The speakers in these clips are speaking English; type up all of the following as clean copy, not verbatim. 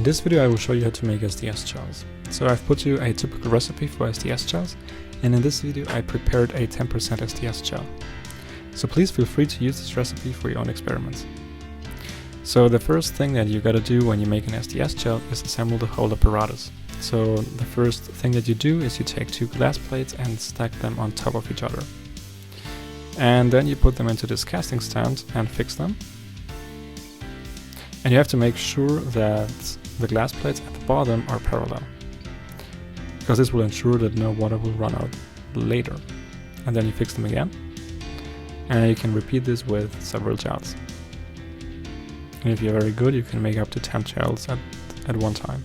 In this video I will show you how to make SDS gels. So I've put you a typical recipe for SDS gels, and in this video I prepared a 10% SDS gel. So please feel free to use this recipe for your own experiments. So the first thing that you gotta do when you make an SDS gel is assemble the whole apparatus. So the first thing that you do is you take two glass plates and stack them on top of each other. And then you put them into this casting stand and fix them. And you have to make sure that the glass plates at the bottom are parallel, because this will ensure that no water will run out later. And then you fix them again, and you can repeat this with several gels. And if you're very good, you can make up to 10 gels at one time.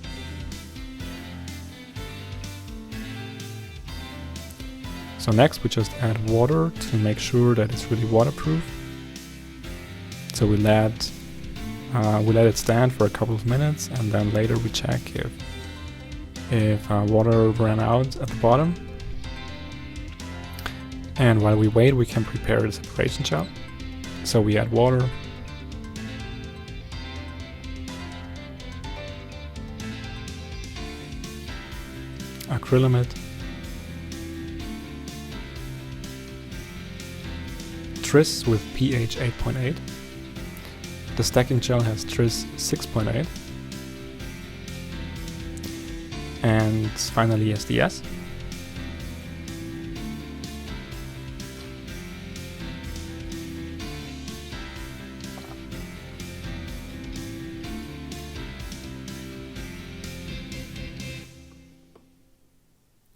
So next we just add water to make sure that it's really waterproof. So we let it stand for a couple of minutes, and then later we check if water ran out at the bottom. And while we wait, we can prepare the separation gel. So we add water, acrylamide, tris with pH 8.8. The stacking gel has tris 6.8. And finally SDS.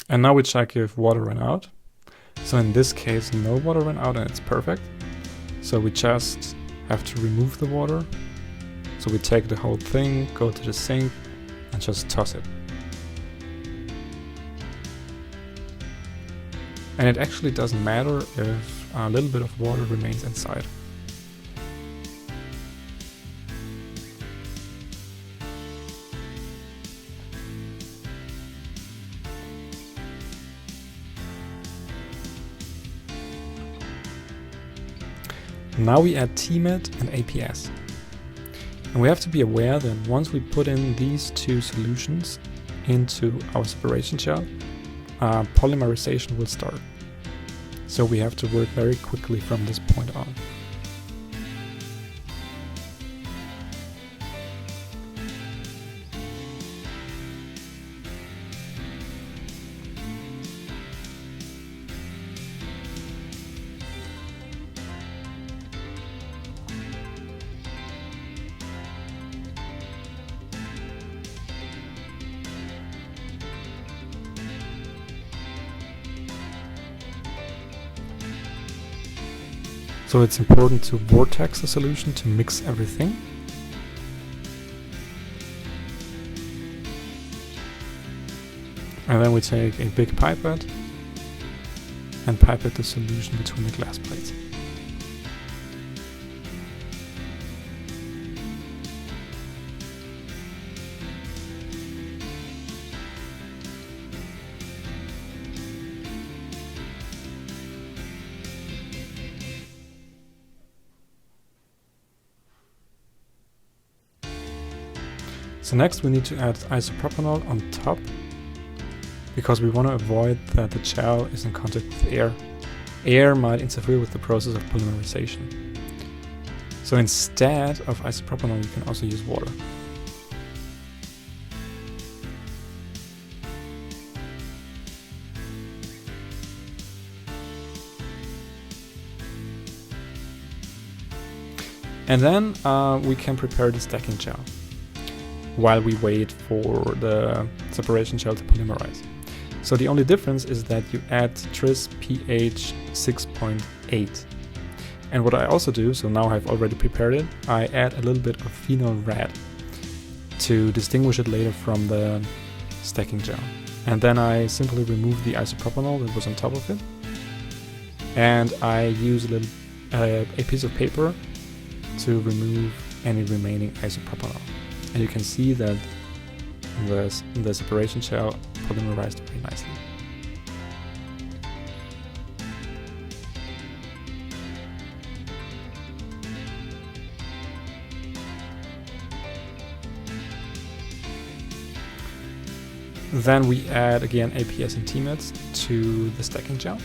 And now we check if water ran out. So in this case, no water ran out and it's perfect. So we just have to remove the water. So we take the whole thing, go to the sink, and just toss it. And it actually doesn't matter if a little bit of water remains inside. Now we add TMAT and APS. And we have to be aware that once we put in these two solutions into our separation gel, polymerization will start. So we have to work very quickly from this point on. So it's important to vortex the solution to mix everything. And then we take a big pipette and pipette the solution between the glass plates. So next we need to add isopropanol on top, because we want to avoid that the gel is in contact with air. Air might interfere with the process of polymerization. So instead of isopropanol, you can also use water. And then we can prepare the stacking gel while we wait for the separation gel to polymerize. So the only difference is that you add tris pH 6.8. And what I also do, so now I've already prepared it, I add a little bit of phenol red to distinguish it later from the stacking gel. And then I simply remove the isopropanol that was on top of it. And I use a piece of paper to remove any remaining isopropanol. And you can see that the separation gel polymerized very nicely. Then we add again APS and TMITs to the stacking gel.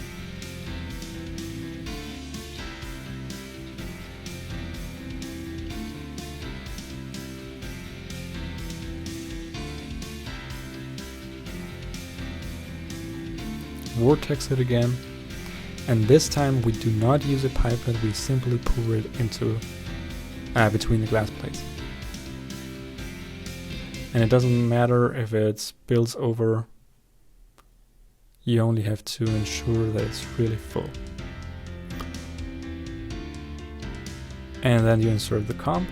Vortex it again, and this time we do not use a pipette, we simply pour it into between the glass plates. And it doesn't matter if it spills over, you only have to ensure that it's really full. And then you insert the comp.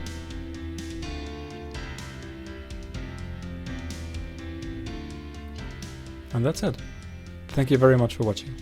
And that's it. Thank you very much for watching.